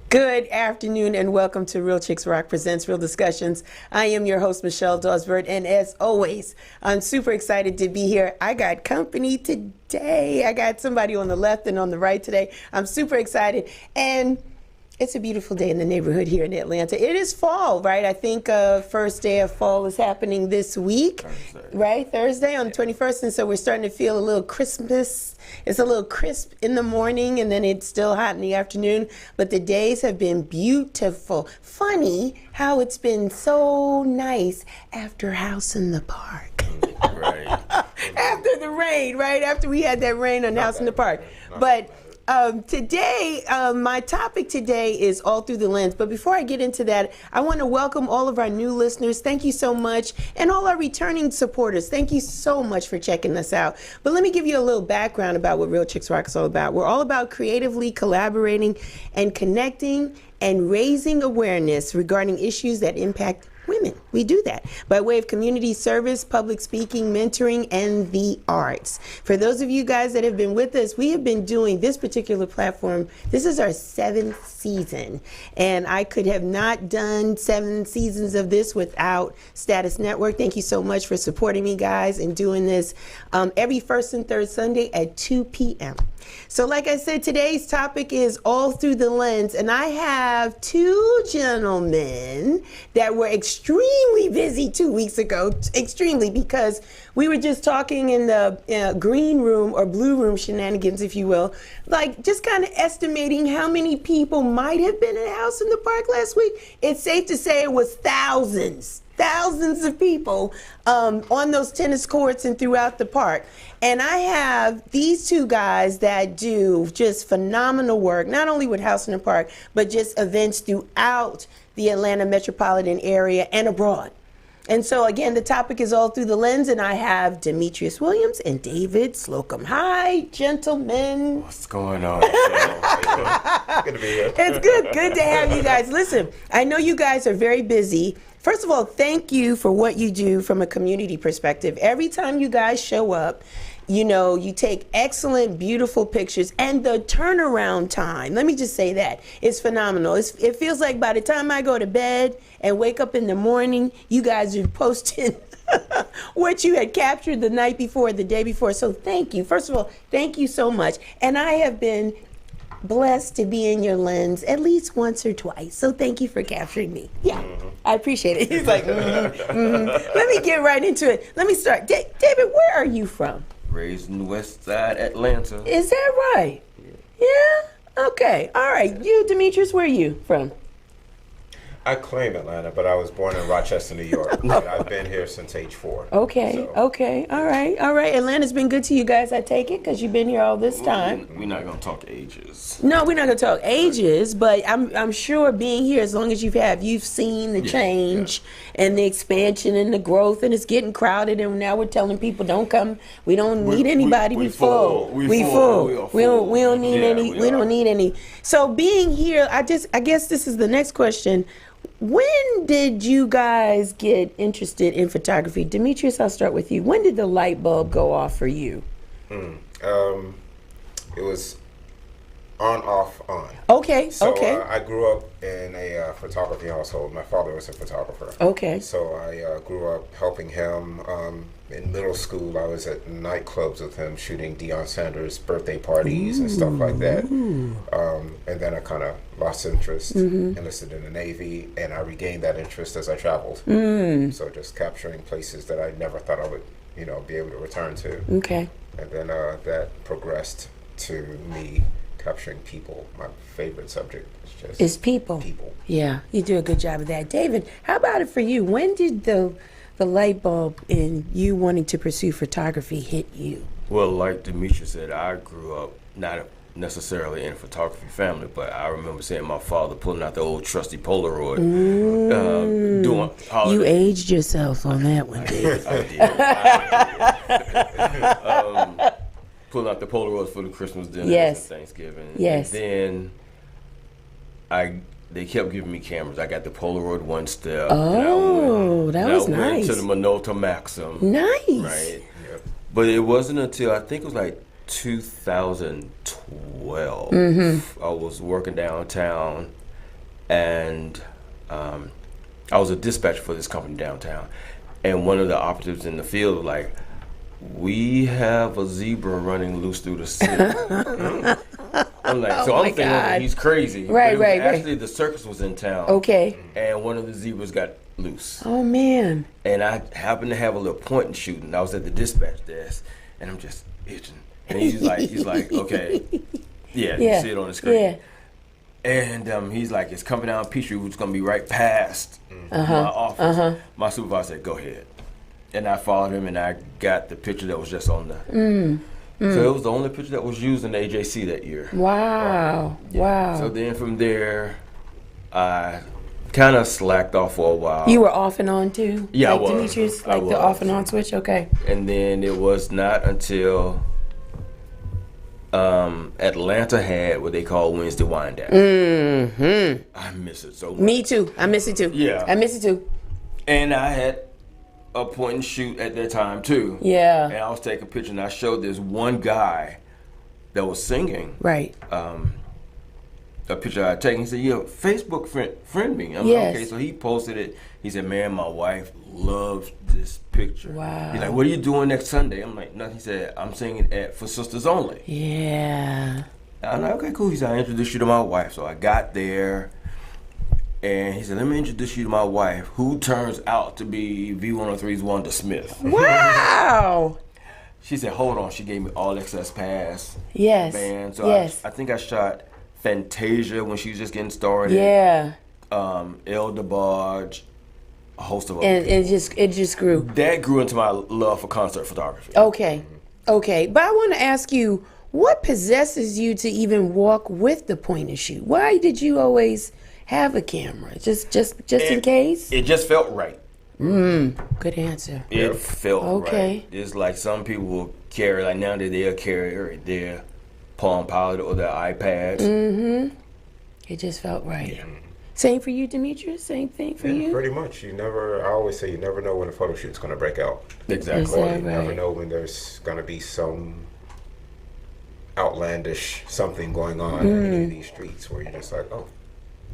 Good afternoon and welcome to Real Chicks Rock Presents Real Discussions. I am your host, Michelle Dawsbert, and as always, I'm super excited to be here. I got company today. I got somebody on the left and on the right today. I'm super excited, and it's a beautiful day in the neighborhood here in Atlanta. It is fall, right? I think first day of fall is happening this week, Thursday. Right? Thursday on the 21st, and so we're starting to feel a little Christmas. It's a little crisp in the morning, and then it's still hot in the afternoon, but the days have been beautiful. Funny how it's been so nice after House in the Park. Right. After the rain, right? After we had that rain on House in the Park. But today, my topic today is All Through the Lens. But before I get into that, I want to welcome all of our new listeners. Thank you so much. And all our returning supporters. Thank you so much for checking us out. But let me give you a little background about what Real Chicks Rock is all about. We're all about creatively collaborating and connecting and raising awareness regarding issues that impact women. We do that by way of community service, public speaking, mentoring, and the arts. For those of you guys that have been with us, we have been doing this particular platform. This is our 7th season, and I could have not done 7 seasons of this without Status Network. Thank you so much for supporting me, guys, and doing this every first and third Sunday at 2 p.m. So like I said, today's topic is All Through the Lens, and I have 2 gentlemen that were extremely busy 2 weeks ago, extremely, because we were just talking in the green room or blue room shenanigans, if you will, like just kind of estimating how many people might have been at House in the Park last week. It's safe to say it was thousands of people on those tennis courts and throughout the park. And I have these 2 guys that do just phenomenal work, not only with House in the Park, but just events throughout the Atlanta metropolitan area and abroad. And so again, the topic is All Through the Lens, and I have Demetrius Williams and David Slocum. Hi, gentlemen. What's going on? Good to be here. It's good to have you guys. Listen, I know you guys are very busy. First of all, thank you for what you do from a community perspective. Every time you guys show up, you know, you take excellent, beautiful pictures, and the turnaround time, let me just say that, is phenomenal. It feels like by the time I go to bed and wake up in the morning, you guys are posting what you had captured the night before, the day before. So thank you. First of all, thank you so much. And I have been blessed to be in your lens at least once or twice. So thank you for capturing me. Yeah, I appreciate it. He's like, Let me get right into it. Let me start. David, where are you from? Raised in the West Side, Atlanta. Is that right? Yeah? Okay. All right. You, Demetrius, where are you from? I claim Atlanta, but I was born in Rochester, New York. I've been here since age 4. Okay. So. Okay. All right. Atlanta's been good to you guys, I take it, because you've been here all this time. We're not going to talk ages. No, we're not going to talk ages, but I'm sure being here, as long as you've seen the change and the expansion and the growth, and it's getting crowded, and now we're telling people don't come. We don't need anybody. We full. We full. We don't need any. We don't need any. So being here, I guess this is the next question. When did you guys get interested in photography? Demetrius, I'll start with you. When did the light bulb go off for you? It was on, off, on. Okay, So, okay. I grew up in a photography household. My father was a photographer. Okay. So I grew up helping him. In middle school, I was at nightclubs with him shooting Deion Sanders' birthday parties and stuff like that. And then I kind of lost interest, enlisted in the Navy, and I regained that interest as I traveled. So just capturing places that I never thought I would, be able to return to. Okay. And then that progressed to me capturing people. My favorite subject is just people. People. Yeah, you do a good job of that. David, how about it for you? When did the light bulb in you wanting to pursue photography hit you? Well, like Demetrius said, I grew up not necessarily in a photography family, but I remember seeing my father pulling out the old trusty Polaroid. Doing holiday. You aged yourself on that one, David. I did. Pulling out the Polaroids for the Christmas dinners and Thanksgiving. Yes. And then I they kept giving me cameras. I got the Polaroid One Step. Oh, that was I went nice. to the Minolta Maxim. Nice. Right. Yep. But it wasn't until I think it was like 2012. I was working downtown, and I was a dispatcher for this company downtown. And one of the operatives in the field was like, "We have a zebra running loose through the city." I'm like, so Oh I'm my thinking God. he's crazy. Right, But it was right, right. Actually, the circus was in town. Okay. And one of the zebras got loose. Oh man. And I happened to have a little point and shoot, and I was at the dispatch desk, and I'm just itching. And he's like, okay, yeah, Yeah. you see it on the screen. Yeah. And he's like, it's coming down Peachtree, which is gonna be right past my office. My supervisor said, go ahead. And I followed him, and I got the picture that was just on the. So it was the only picture that was used in the AJC that year. Wow. Wow. So then from there, I kind of slacked off for a while. You were off and on too? Yeah, like I was. Demetrius, I like the was. off and on switch? Okay. And then it was not until Atlanta had what they call Wednesday Wind Down. I miss it so much. Me too. I miss it too. Yeah. I miss it too. And I had a point and shoot at that time too. Yeah. And I was taking a picture, and I showed this one guy that was singing Right. a picture I had taken. He said, "Yeah, Facebook friend me." I'm Yes. like, okay, so he posted it. He said, "Man, my wife loves this picture." Wow. He's like, "What are you doing next Sunday?" I'm like, "Nothing." He said, "I'm singing at For Sisters Only." Yeah. I'm like, "Okay, cool." He said, "I introduced you to my wife." So I got there, and he said, "Let me introduce you to my wife, who turns out to be V103's Wanda Smith." Wow. She said, "Hold on." She gave me all access pass Yes. band. So yes. I think I shot Fantasia when she was just getting started. Yeah. El DeBarge, a host of other And people. it just grew. That grew into my love for concert photography. Okay. Okay. But I want to ask you, what possesses you to even walk with the point and shoot? Why did you always have a camera? Just in case? It just felt right. Good answer. It felt Okay. right. It's like some people will carry, like nowadays they'll carry their Palm Pilot or their iPads. It just felt right. Same for you, Demetrius? Same thing for Yeah, you? pretty much. I always say you never know when a photo shoot's going to break out. Exactly. Is Or that you never right? know when there's going to be some outlandish something going on in any of these streets where you're just like, oh,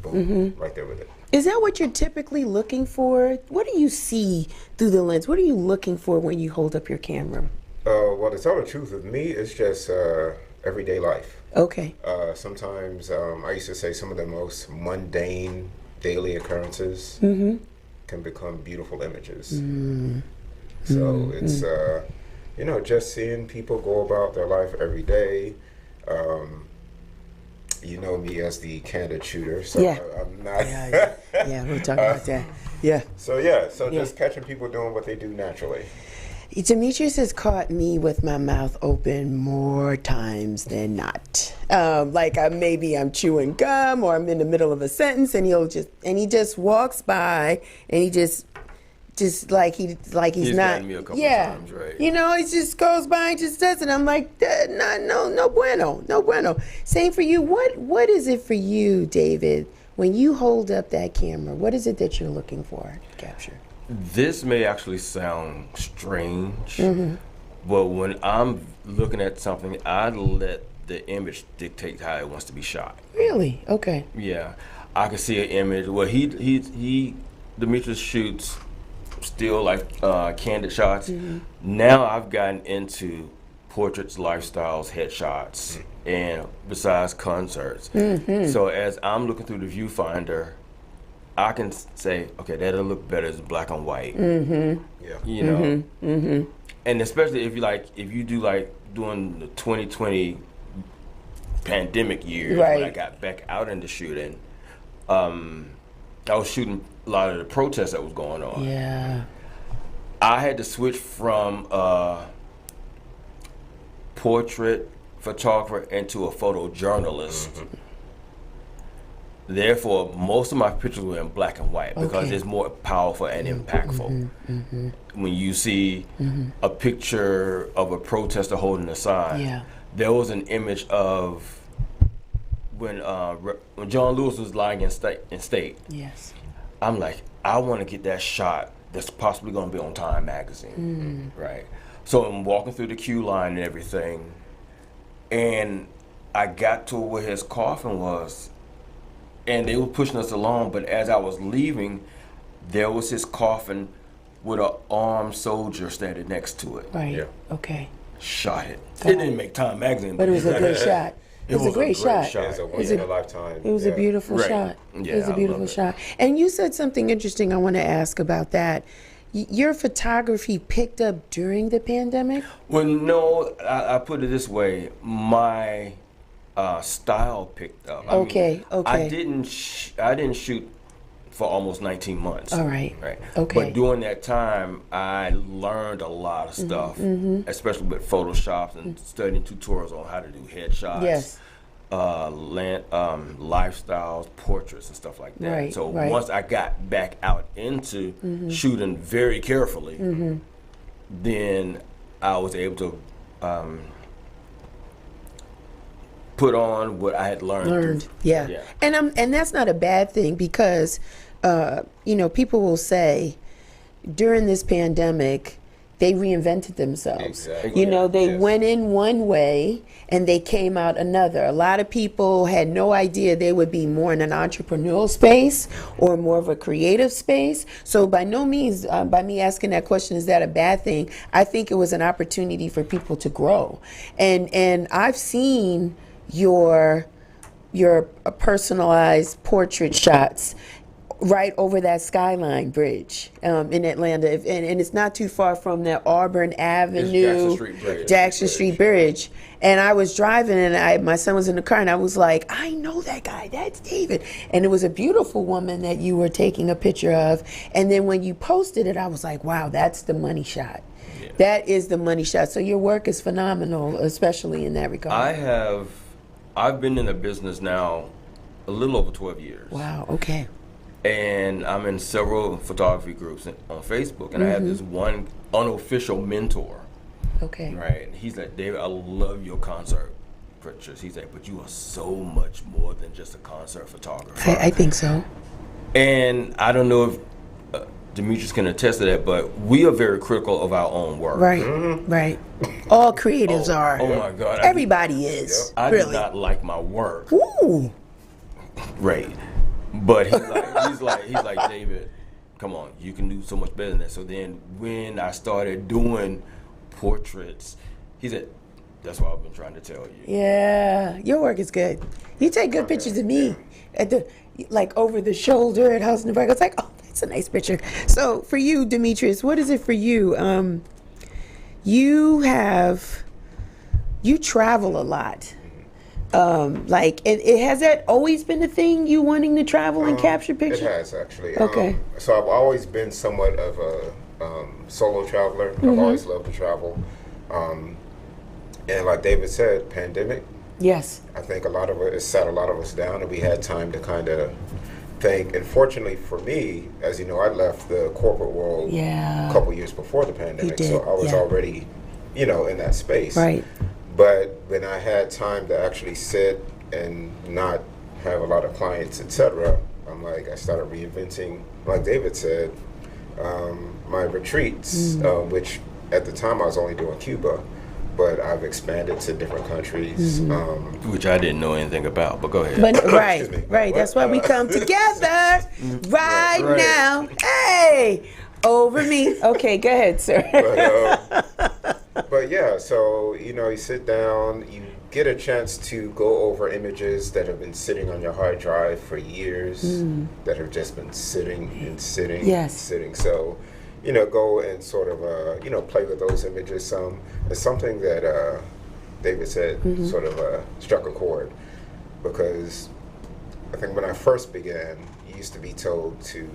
boom, right there with it. Is that what you're typically looking for? What do you see through the lens? What are you looking for when you hold up your camera? Well, to tell the truth, with me, it's just everyday life. Okay. Sometimes I used to say some of the most mundane daily occurrences can become beautiful images. So it's, just seeing people go about their life every day. You know me as the candid shooter, so Yeah. I'm not. Yeah, we'll talk about that. Yeah. So just catching people doing what they do naturally. Demetrius has caught me with my mouth open more times than not. Maybe I'm chewing gum or I'm in the middle of a sentence, and he just walks by and he just he's He's not. gotten me a couple yeah, times, right. he just goes by and just does it. I'm like, no bueno. Same for you. What is it for you, David, when you hold up that camera? What is it that you're looking for to capture? This may actually sound strange, but when I'm looking at something, I let the image dictate how it wants to be shot. Really? Okay. Yeah, I can see an image. Well, Demetrius shoots still like candid shots. Now I've gotten into portraits, lifestyles, headshots, and besides concerts. So as I'm looking through the viewfinder, I can say, okay, that'll look better as black and white. Yeah. You know, and especially if you do doing the 2020 pandemic years when I Right. got back out into shooting. I was shooting a lot of the protests that was going on. Yeah. I had to switch from portrait photographer into a photojournalist. Therefore, most of my pictures were in black and white because Okay. it's more powerful and impactful. When you see a picture of a protester holding a sign, Yeah. there was an image of when John Lewis was lying in state, Yes. I'm like, I want to get that shot that's possibly going to be on Time magazine, right? So I'm walking through the queue line and everything, and I got to where his coffin was, and they were pushing us along. But as I was leaving, there was his coffin with an armed soldier standing next to it. Right. Yeah. Okay. Shot it. It didn't make Time magazine, But it was a good shot. It was a great shot. It's a once in a lifetime. It was a beautiful Right. shot. Yeah, It was a I beautiful love it. shot. And you said something interesting I want to ask about that. Your photography picked up during the pandemic? Well, no, I put it this way: my style picked up. Okay, I okay. didn't shoot for almost 19 months. All right. Right. Okay. But during that time, I learned a lot of stuff, especially with Photoshop and studying tutorials on how to do headshots. Yes. Lifestyles, portraits, and stuff like that. Right, So right. once I got back out into shooting very carefully, then I was able to put on what I had learned. Yeah. Yeah. And that's not a bad thing because people will say during this pandemic they reinvented themselves. Exactly. They Yes. went in one way and they came out another. A lot of people had no idea they would be more in an entrepreneurial space or more of a creative space. So by no means, by me asking that question, is that a bad thing? I think it was an opportunity for people to grow. And I've seen your personalized portrait shots right over that Skyline Bridge in Atlanta, and it's not too far from that Auburn Avenue, Jackson Street Bridge. Jackson Street Bridge. And I was driving, and my son was in the car, and I was like, I know that guy. That's David. And it was a beautiful woman that you were taking a picture of. And then when you posted it, I was like, wow, that's the money shot. Yeah. That is the money shot. So your work is phenomenal, especially in that regard. I've been in the business now a little over 12 years. Wow. Okay. And I'm in several photography groups on Facebook, and I have this one unofficial mentor. Okay. Right. He's like, David, I love your concert pictures. He's like, but you are so much more than just a concert photographer. I think so. And I don't know if Demetrius can attest to that, but we are very critical of our own work. Right. Right. All creatives are. Oh my God. Everybody is. I do really. not like my work. Ooh. Right. But he's like, David, come on, you can do so much better than that. So then when I started doing portraits, he said, that's what I've been trying to tell you. Yeah. Your work is good. You take good pictures of me at the over the shoulder at House in the Park. It's like, oh, that's a nice picture. So for you, Demetrius, what is it for you? You travel a lot. It has that always been a thing, you wanting to travel and capture pictures? It has, actually. Okay. So I've always been somewhat of a solo traveler. I've always loved to travel. And like David said, pandemic, Yes. I think it sat a lot of us down, and we had time to kind of think. And fortunately for me, as you know, I left the corporate world Yeah. a couple years before the pandemic, did, so I was yeah. already, in that space. Right. But when I had time to actually sit and not have a lot of clients, etc., I started reinventing, like David said, my retreats, which at the time I was only doing Cuba, but I've expanded to different countries. Which I didn't know anything about, but go ahead. But Excuse me. right. That's why we come together right Right. now. Hey, over me. Okay, go ahead, sir. But yeah, so you sit down, you get a chance to go over images that have been sitting on your hard drive for years, that have just been sitting and sitting Yes. and sitting. So, go and sort of, play with those images some. It's something that David said sort of struck a chord, because I think when I first began, you used to be told to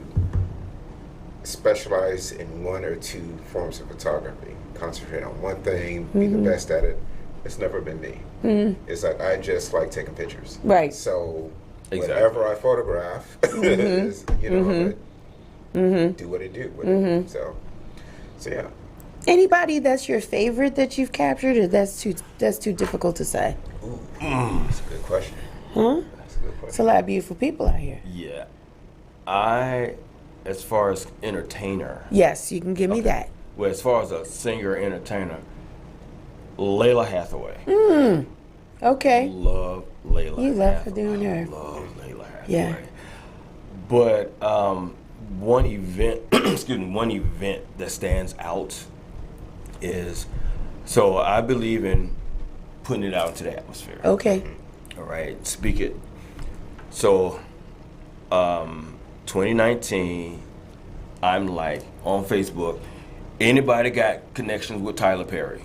specialize in one or two forms of photography. Concentrate on one thing, be the best at it. It's never been me. It's like I just like taking pictures. Right. So Exactly. whatever I photograph, is, do what it do with it. So yeah. Anybody that's your favorite that you've captured, or that's too difficult to say? Ooh, that's a good question. Huh? That's a good It's question. a lot of beautiful people out here. Yeah. As far as entertainer, Yes, you can give me that. well, as far as a singer entertainer, Layla Hathaway. Okay. Love Layla. You love her Hathaway. doing her. Love Layla Hathaway. Yeah. But one event, one event that stands out is, so I believe in putting it out into the atmosphere. Okay. All right, speak it. So, 2019, I'm like on Facebook. Anybody got connections with Tyler Perry?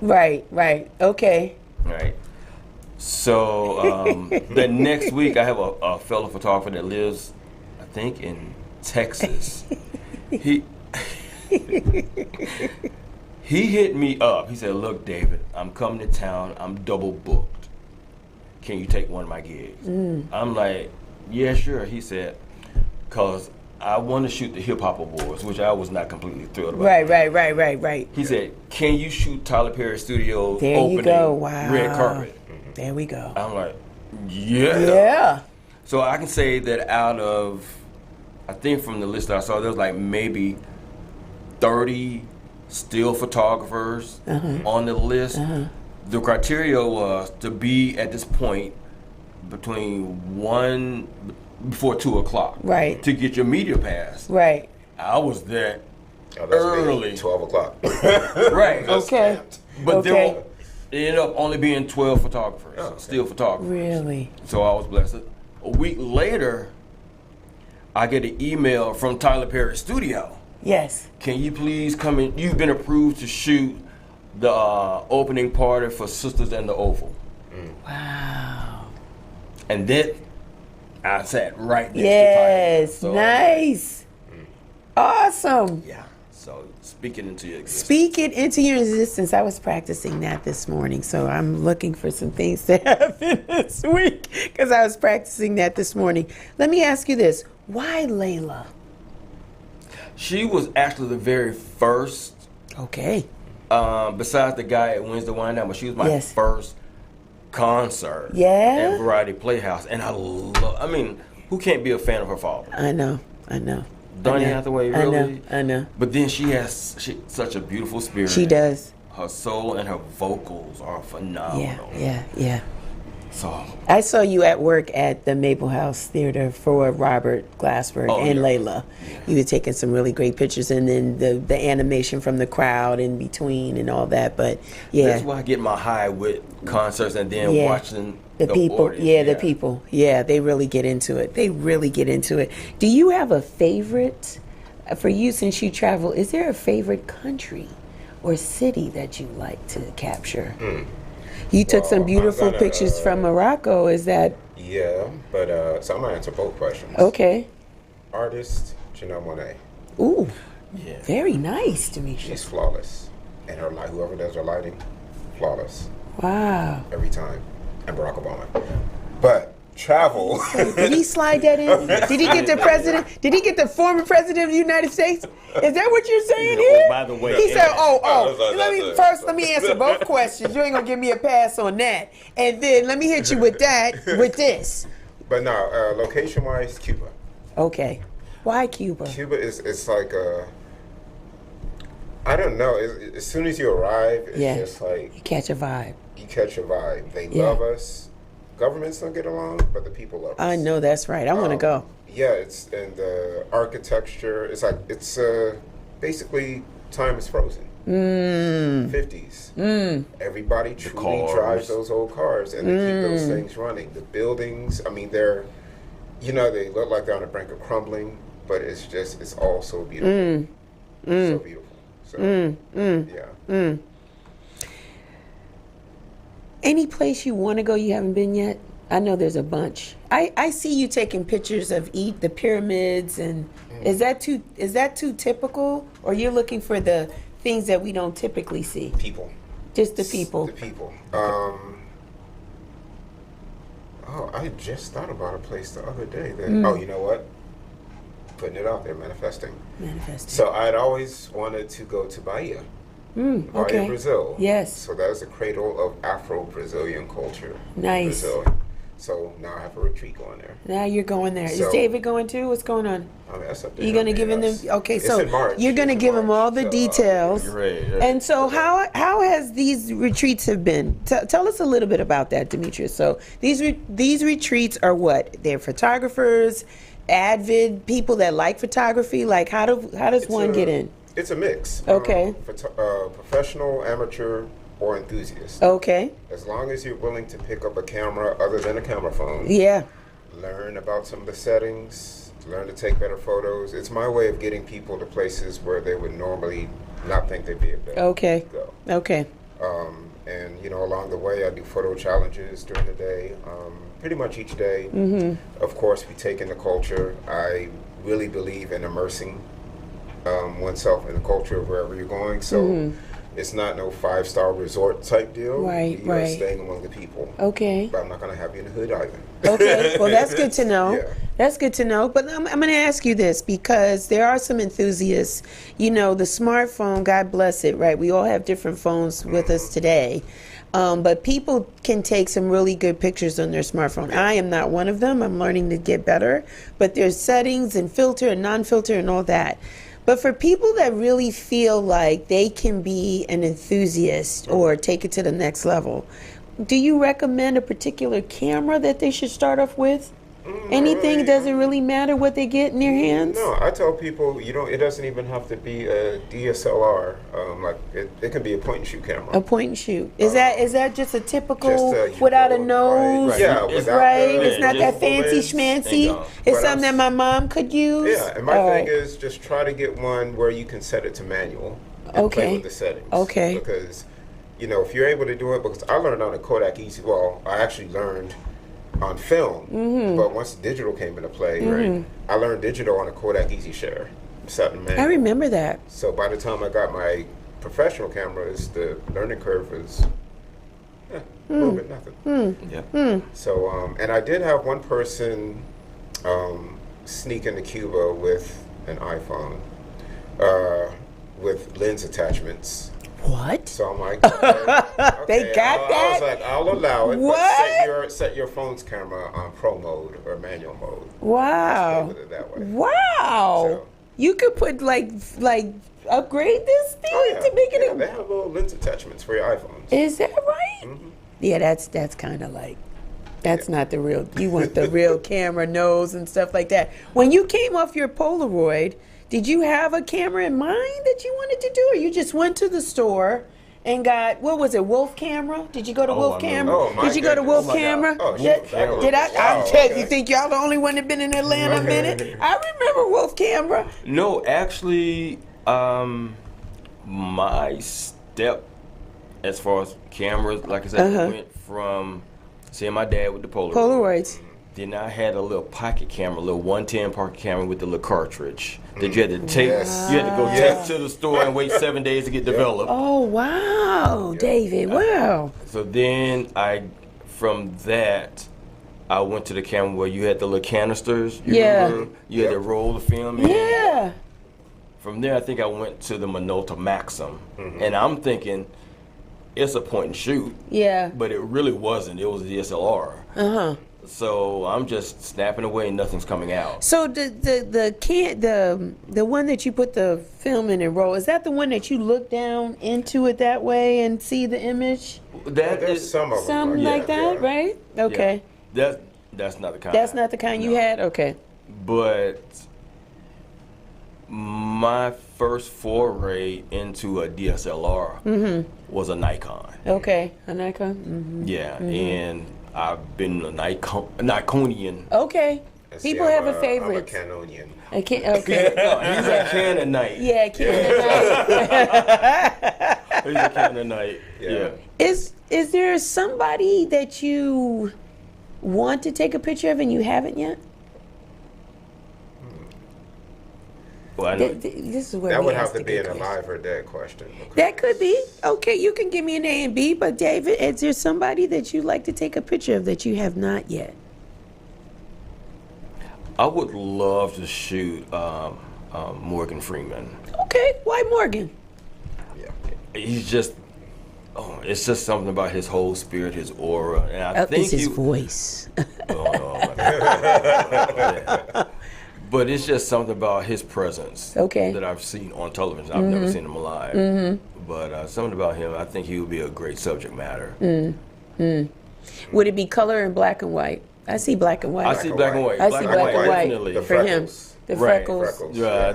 Right, right. Okay. Right. So the next week, I have a fellow photographer that lives, I think, in Texas. He hit me up. He said, "Look, David, I'm coming to town. I'm double booked. Can you take one of my gigs?" I'm like, "Yeah, sure." He said, "Cause I want to shoot the Hip Hop Awards," which I was not completely thrilled about. Right. He said, "Can you shoot Tyler Perry Studios There opening you go. Wow. red carpet?" There we go. I'm like, "Yeah." Yeah. So I can say that out of, I think from the list that I saw, there was like maybe 30 still photographers on the list. The criteria was to be at this point before 2 o'clock. Right. To get your media pass. Right. I was there Oh, that's me, early. 12 o'clock. Right. Okay. But Okay. there were, it ended up only being 12 photographers, Oh, okay. still photographers. Really? So I was blessed. A week later, I get an email from Tyler Perry Studio. Yes. Can you please come in? You've been approved to shoot the opening party for Sisters and the Oval. Wow. And then I sat right next Yes. to Tyler. So, Nice. Awesome. Yeah. So speaking into your existence. Speak it into your existence. I was practicing that this morning, so I'm looking for some things to happen this week because I was practicing that this morning. Let me ask you this. Why Layla? She was actually the very first, Okay. besides the guy at Wednesday Wine Down, but she was my Yes. first concert Yeah? at Variety Playhouse. And I mean, who can't be a fan of her father? I know. Donny Hathaway, really? I know. But then she has such a beautiful spirit. She does. Her soul and her vocals are phenomenal. Yeah. So, I saw you at work at the Maple House Theater for Robert Glassberg Oh, and yeah. Layla. You were taking some really great pictures, and then the animation from the crowd in between and all that. But yeah, that's why I get my high with concerts and then Yeah. watching the people, audience. the people, they really get into it. Do you have a favorite for you since you travel? Is there a favorite country or city that you like to capture? You took some Well, beautiful I'm gonna, pictures from Morocco. Is that Yeah, but so I'm going to answer both questions. okay? Artist, Janelle Monáe. Ooh, Yeah. very nice, Demetri. She's flawless. And her whoever does her lighting, flawless. Wow. Every time. And Barack Obama. But travel. Did he slide that in? Did he get the president? Did he get the former president of the United States? Is that what you're saying Yeah, here? oh, by the way, He said, Oh, let me answer both questions. You ain't gonna give me a pass on that. And then let me hit you with this. But no, location-wise, Cuba. Okay. Why Cuba? Cuba it's like I don't know. As soon as you arrive, it's Yeah. just like You catch a vibe. you catch a vibe. They Yeah. love us. Governments don't get along, but the people love us. I know that's right. I want to go. Yeah, it's and the architecture. It's like it's basically time is frozen. 50s. Everybody truly cars. drives those old cars, and they keep those things running. The buildings. I mean, they're they look like they're on the brink of crumbling, but it's all so beautiful. So beautiful. So yeah. Any place you want to go you haven't been yet? I know there's a bunch. I see you taking pictures of the pyramids, and is that too typical, or you're looking for the things that we don't typically see? People. Just the people. The people. I just thought about a place the other day that. Oh, you know what? Putting it out there, manifesting. Manifesting. So I'd always wanted to go to Bahia. Bahia, okay. Brazil. Yes. So that is the cradle of Afro-Brazilian culture. Nice. Brazil. So now I have a retreat going there. Now you're going there. Is So- David going too? What's going on? I mean, that's up to You're going to him, give him yes. them? Okay, It's so in March. you're going to It's in give him all March, the so, details. Great. And so how has these retreats have been? Tell us a little bit about that, Demetrius. So these retreats are what? They're photographers, avid people that like photography. Like how does one get in? It's a mix. Okay. Professional, amateur, or enthusiast. Okay. As long as you're willing to pick up a camera other than a camera phone, Yeah. learn about some of the settings, learn to take better photos. It's my way of getting people to places where they would normally not think they'd be able to Okay. go. Okay. And along the way, I do photo challenges during the day, pretty much each day. Mm-hmm. Of course, we take in the culture. I really believe in immersing oneself in the culture of wherever you're going. So it's not no 5-star resort type deal. Right, You're right. staying among the people. Okay. But I'm not going to have you in the hood either. Okay, well, that's good to know. Yeah. That's good to know. But I'm going to ask you this because there are some enthusiasts. The smartphone, God bless it, right? We all have different phones with us today. But people can take some really good pictures on their smartphone. I am not one of them. I'm learning to get better. But there's settings and filter and non-filter and all that. But for people that really feel like they can be an enthusiast or take it to the next level, do you recommend a particular camera that they should start off with? Anything? really. Doesn't really matter what they get in their hands? No, I tell people it doesn't even have to be a DSLR. It can be a point and shoot camera. A point and shoot. Is that just a typical Just without a right. nose? Yeah, It's without Right? the It's not that movable fancy lens. schmancy. No. It's But something that my mom could use. Yeah, and my All thing right. is just try to get one where you can set it to manual and Okay. play with the settings. Okay. Because, if you're able to do it, because I learned on a Kodak Easy, well, I actually learned on film, Mm-hmm. but once digital came into play, right, I learned digital on a Kodak Easy Share, set in manual. I remember that. So by the time I got my professional cameras, the learning curve was a little bit nothing. Yeah. So, and I did have one person sneak into Cuba with an iPhone with lens attachments. What? So I'm like, okay, They got I that? was like, I'll allow it. What? But set your phone's camera on pro mode or manual mode. Play Wow. with it that way. Wow. So- You could put like upgrade this thing Oh, yeah. to make it Yeah, a they have little lens attachments for your iPhones. Is that right? Yeah, that's kind of like, that's not the real, you want the real camera nose and stuff like that. When you came off your Polaroid, did you have a camera in mind that you wanted to do, or you just went to the store and got, what was it, Wolf Camera? Did you go to Oh, Wolf I Camera? remember. Oh, my Did you go to goodness. Wolf Oh, my God. Camera? Oh, Yeah. Wolf Camera. Did I? Wow, I'm okay. You think y'all the only one that been in Atlanta a Okay. minute? I remember Wolf Camera. No, actually, my step as far as cameras, like I said, went from seeing my dad with the Polaroid. Polaroids. Then I had a little pocket camera, a little 110 pocket camera with the little cartridge that you had to take. Yes. You had to go Yes. take to the store and wait 7 days to get developed. Oh, wow, David, wow. So then from that, I went to the camera where you had the little canisters. You Yeah. remember? You had to roll the film in. Yeah. From there, I think I went to the Minolta Maxim, and I'm thinking it's a point and shoot, Yeah. but it really wasn't. It was a DSLR. So I'm just snapping away, and nothing's coming out. So the one that you put the film in and roll, is that the one that you look down into it that way and see the image? That There's is some of them. Something like that, right? Okay. yeah, that's not the kind. That's not the kind you No. had? Okay. But my first foray into a DSLR was a Nikon. Okay. A Nikon? Yeah, and I've been a Nikonian. Okay. And see, People I'm have a I'm favorite. a Canonian. I can't, okay. No, he's a Canaanite. Yeah, Canonite. He's a Canaanite. Yeah. Is there somebody that you want to take a picture of and you haven't yet? Well, I know. This is where That we would ask have to the be good an questions. alive or dead question. That could be. Okay, you can give me an A and B, but David, is there somebody that you'd like to take a picture of that you have not yet? I would love to shoot Morgan Freeman. Okay, why Morgan? Yeah. He's just Oh, it's just something about his whole spirit, his aura, and I think It's his voice. Oh, yeah. But it's just something about his presence Okay. that I've seen on television. I've never seen him live, but something about him. I think he would be a great subject matter. Would it be color and black and white? I see black and white. I see black and white. I see black and white definitely. for him. freckles. The Right. freckles. Yeah,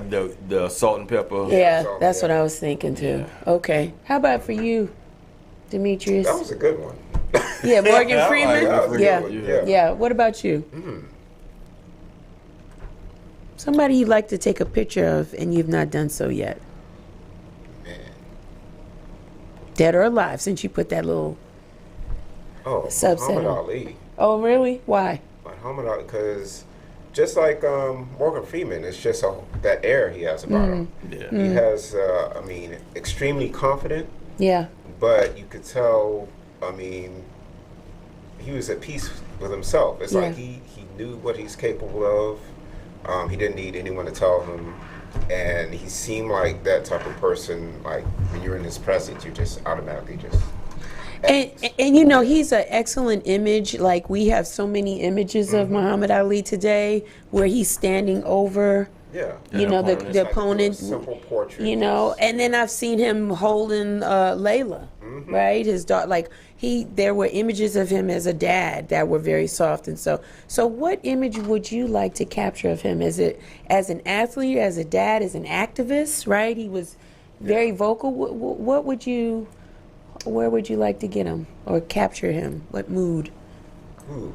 the salt and pepper. Yeah, So, that's what yeah. I was thinking too. Yeah. Okay. How about for you, Demetrius? That was a good one. Yeah, Morgan Freeman. That was a Yeah. good one, Yeah. Yeah. What about you? Somebody you'd like to take a picture of and you've not done so yet. Man. Dead or alive, since you put that little. Oh, Subset. Muhammad Ali. Oh, really? Why? Muhammad Ali, because just like Morgan Freeman, it's just that air he has about him. Yeah. He has, extremely confident, Yeah. but you could tell, he was at peace with himself. It's like Yeah. he knew what he's capable of. He didn't need anyone to tell him. And he seemed like that type of person, like when you're in his presence, you just automatically just... And you know, he's an excellent image. Like, we have so many images of Muhammad Ali today where he's standing over, Yeah. you know, the opponent. Like opponent. simple portrait. You know, and then I've seen him holding Layla, right? His daughter. Like, there were images of him as a dad that were very soft, and so what image would you like to capture of him? Is it as an athlete, as a dad, as an activist? Right? He was very vocal. What would you? Where would you like to get him or capture him? What mood? Ooh.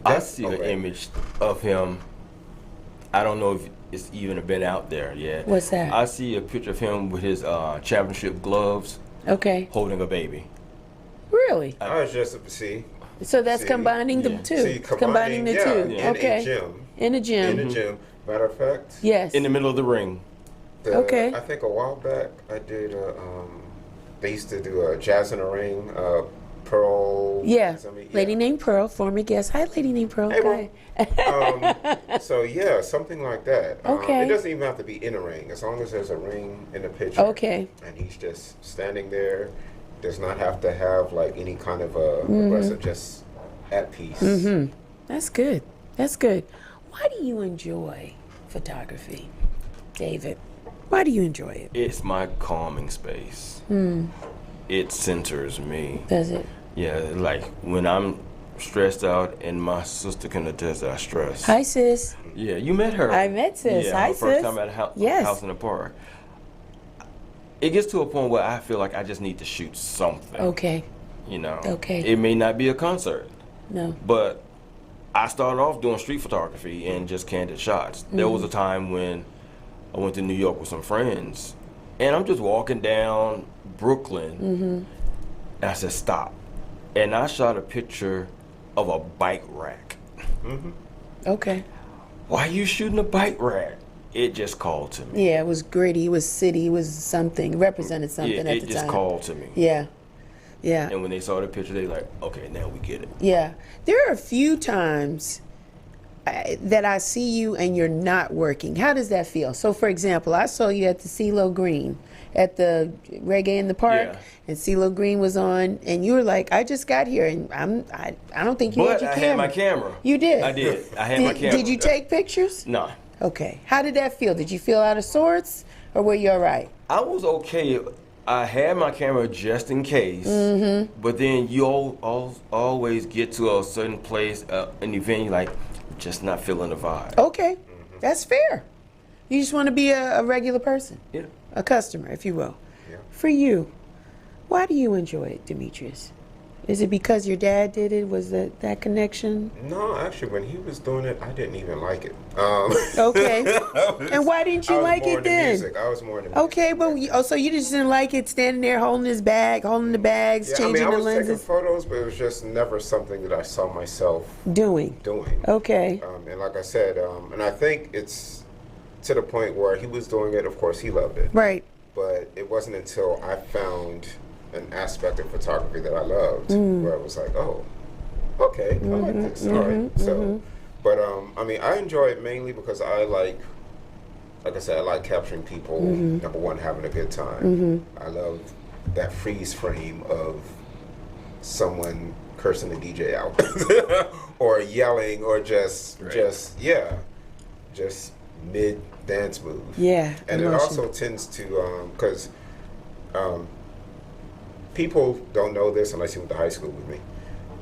I That's- see an okay. image of him. I don't know if it's even been out there yet. What's that? I see a picture of him with his championship gloves Okay. holding a baby. Really? I was just see So that's See? combining the Yeah. two. See, Combining the two. in Okay. a gym. In a gym. In the gym. Matter of fact, Yes. In the middle of the ring. Okay. I think a while back I did they used to do a Jazz in the Ring, Pearl. Yeah. something, Lady named Pearl, former guest. Hi, Lady named Pearl. Hey, Hi. So yeah, something like that. Okay. It doesn't even have to be in a ring, as long as there's a ring in the picture. Okay. And he's just standing there. Does not have to have like any kind of Mm-hmm. aggressive, just at peace. That's good. That's good. Why do you enjoy photography, David? Why do you enjoy it? It's my calming space. It centers me. Does it? Yeah, like when I'm stressed out, and my sister can attest that I stress. Hi, sis. Yeah, you met her. I met sis. Yeah, Hi, her first sis. time at a Yes. house in the park. It gets to a point where I feel like I just need to shoot something. Okay. You know. Okay. It may not be a concert, No. but I started off doing street photography and just candid shots. There was a time when I went to New York with some friends, and I'm just walking down Brooklyn, and I said, stop. And I shot a picture of a bike rack. Okay. Why are you shooting a bike rack? It just called to me. Yeah, it was gritty. It was city. It was something. Represented something Yeah, at it the just time. called to me. Yeah. Yeah. And when they saw the picture, they like, okay, now we get it. Yeah. There are a few times that I see you and you're not working. How does that feel? So, for example, I saw you at the CeeLo Green at the Reggae in the Park, Yeah. and CeeLo Green was on, and you were like, "I just got here, and I don't think you had But your I camera." had my camera. You did. I did. I had my camera. Did you take pictures? No. Okay. How did that feel? Did you feel out of sorts, or were you all right? I was okay. I had my camera just in case. But then you always get to a certain place, an event, you're like, just not feeling the vibe. Okay, that's fair. You just want to be a regular person, Yeah. a customer, if you will. Yeah. For you, why do you enjoy it, Demetrius? Is it because your dad did it? Was that connection? No, actually, when he was doing it, I didn't even like it. Okay. And why didn't you I was like more it into then? music. I was more into music. Okay, but so you just didn't like it standing there holding his bag, holding the bags, Yeah, changing I the was taking lenses, photos, but it was just never something that I saw myself doing. doing. Okay. And like I said, and I think it's to the point where he was doing it. Of course, he loved it. Right. But it wasn't until I found an aspect of photography that I loved, where I was like, oh, okay, I like this. All right. So, but I enjoy it mainly because I like I said, I like capturing people. Number one, having a good time. I love that freeze frame of someone cursing the DJ out or yelling or just mid dance move. Yeah. And emotion. it also tends to because people don't know this unless you went to high school with me.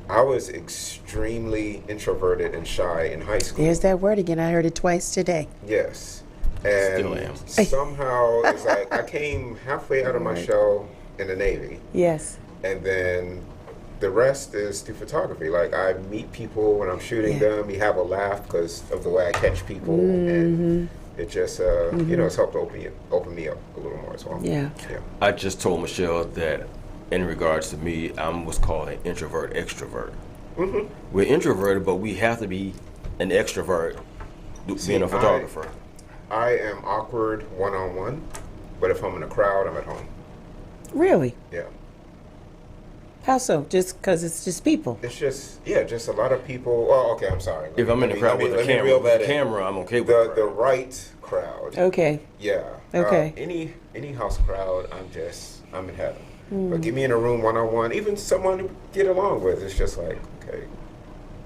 I was extremely introverted and shy in high school. There's that word again. I heard it twice today. Yes. Still am. And somehow it's like I came halfway out of my shell in the Navy. Yes. And then the rest is through photography. Like I meet people when I'm shooting Yeah. them. We have a laugh because of the way I catch people, and it just you know, it's helped open me up a little more as well. Yeah. I just told Michelle that in regards to me, I'm what's called an introvert extrovert. We're introverted, but we have to be an extrovert being a photographer. I am awkward one-on-one, but if I'm in a crowd, I'm at home. Really? Yeah. How so? Just because it's just people? It's just just a lot of people. Well, okay, I'm sorry. If I'm in the crowd with a camera, I'm okay with the right crowd. Okay. Yeah. Okay. Any house crowd, I'm in heaven. But get me in a room one-on-one, even someone to get along with. It's just like, okay.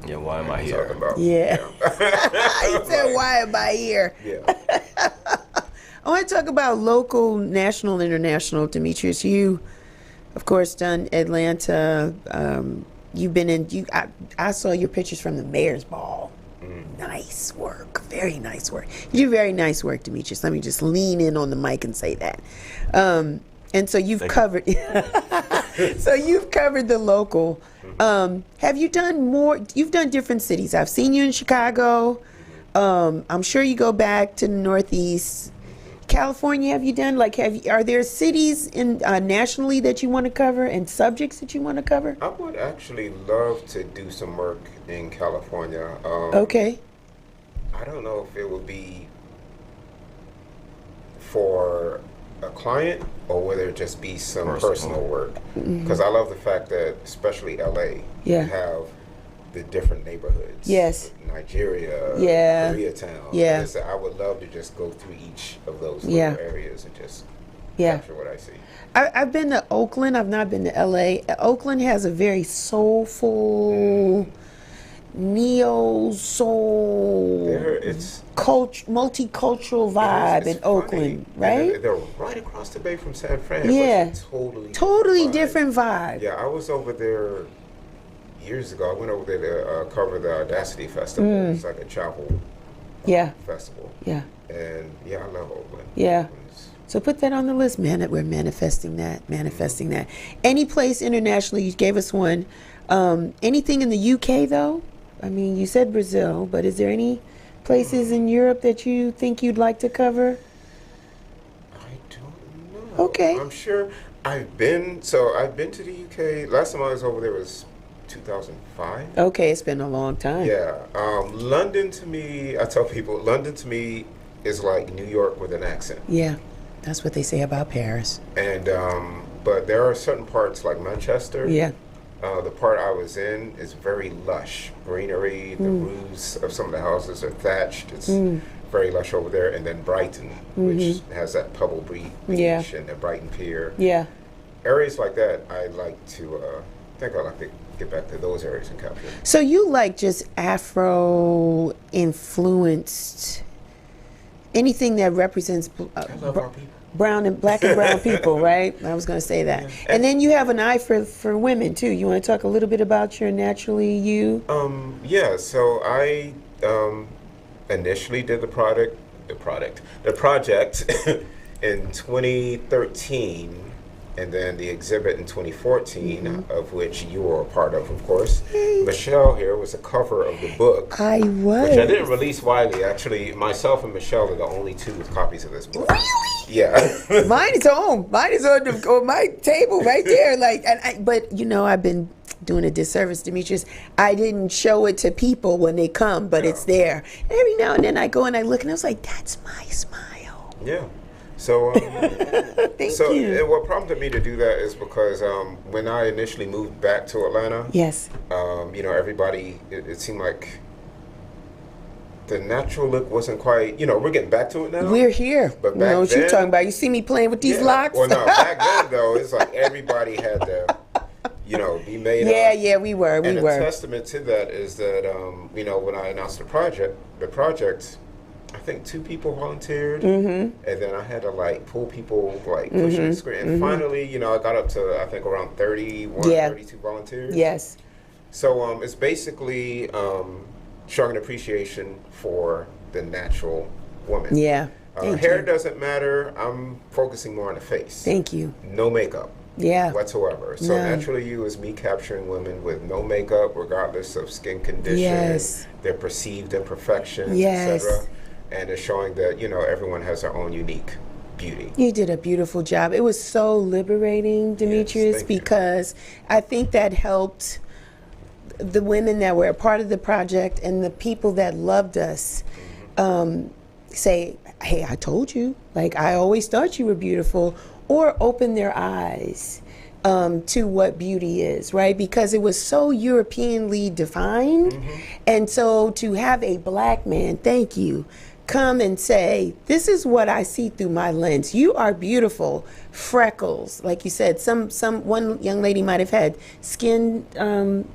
Yeah, why am I Talking here? about. Yeah. He said, why am I here? Yeah. I want to talk about local, national, international. Demetrius, you, of course, done Atlanta. You've been in. I saw your pictures from the Mayor's Ball. Nice work, very nice work. You do very nice work, Demetrius. Let me just lean in on the mic and say that. And so you've covered. So you've covered the local. Have you done more? You've done different cities. I've seen you in Chicago. I'm sure you go back to the Northeast. California, have you done? Like, are there cities in nationally that you want to cover and subjects that you want to cover? I would actually love to do some work in California. Okay. I don't know if it would be for a client or whether it just be some personal work. Because I love the fact that, especially LA, you have the different neighborhoods. Yes. Nigeria, Yeah. Koreatown. Yeah. And so I would love to just go through each of those little areas and just capture what I see. I've been to Oakland. I've not been to LA. Oakland has a very soulful, neo-soul, multicultural vibe in Oakland, right? They're right across the bay from San Fran. Yeah. Totally different vibe. Yeah, I was over there years ago. I went over there to cover the Audacity Festival. It's like a travel festival. Yeah. And I love Oakland. Yeah. So put that on the list, man, that we're manifesting that. Any place internationally, you gave us one. Anything in the UK, though? I mean, you said Brazil, but is there any places in Europe that you think you'd like to cover? I don't know. Okay. I'm sure I've been to the UK. Last time I was over there was 2005. Okay, it's been a long time. Yeah. London to me, I tell people, London to me is like New York with an accent. Yeah, that's what they say about Paris. And, but there are certain parts like Manchester. Yeah. The part I was in is very lush. Greenery, the roofs of some of the houses are thatched. It's very lush over there. And then Brighton, which has that Pebble Beach and the Brighton Pier. Yeah. Areas like that, I'd like to, I think I'd like to get back to those areas and capture. So you like just Afro-influenced, anything that represents I love our people. Black and brown people, right? I was going to say that. Yeah. And then you have an eye for women too. You want to talk a little bit about your Naturally You? Yeah. So I initially did the project in 2013, and then the exhibit in 2014, of which you were a part of course. Michelle here was a cover of the book. I was. Which I didn't release widely. Actually, myself and Michelle are the only two with copies of this book. Really? Yeah. Mine is home. Mine is on my table right there. But I've been doing a disservice, Demetrius. I didn't show it to people when they come, but it's there. And every now and then I go and I look, and I was like, "That's my smile." Yeah. So, Thank you. And what prompted me to do that is because when I initially moved back to Atlanta, yes, everybody, it seemed like the natural look wasn't quite, we're getting back to it now. We're here. But You back know what you're then- talking about. You see me playing with these locks? Well, no, back then though, it's like everybody had to, be made Yeah, up. yeah, we were. And a testament to that is that, when I announced the project, I think 2 people volunteered, and then I had to pull people, pushing the screen. And finally, I got up to, I think, around 31, 32 volunteers. Yes. So it's basically showing an appreciation for the natural woman. Yeah. Thank Hair you. doesn't matter. I'm focusing more on the face. Thank you. No makeup. Yeah. Whatsoever. So No. Naturally You is me capturing women with no makeup, regardless of skin condition, Yes. their perceived imperfections, Yes. etc. And it's showing that everyone has their own unique beauty. You did a beautiful job. It was so liberating, Demetrius, thank you. because I think that helped the women that were a part of the project and the people that loved us say, hey, I told you. I always thought you were beautiful, or open their eyes to what beauty is, right? Because it was so Europeanly defined. And so to have a black man, thank you, come and say, this is what I see through my lens. You are beautiful. Freckles, like you said, one young lady might have had skin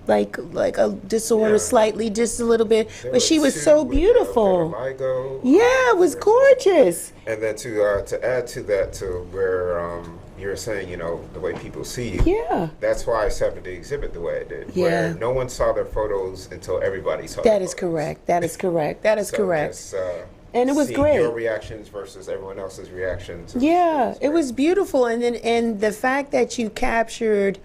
like a disorder, Yeah. slightly, just a little bit, There but she were was 2 so with, beautiful. vitiligo. Yeah, it was gorgeous. And then to add to that, to where you were saying, the way people see you. Yeah. That's why I set up the exhibit the way I did. Yeah. Where no one saw their photos until everybody saw. That their is photos. correct. That is correct. That is So correct. just, And it was seeing great. Your reactions versus everyone else's reactions. Yeah, it great. was beautiful, and the fact that you captured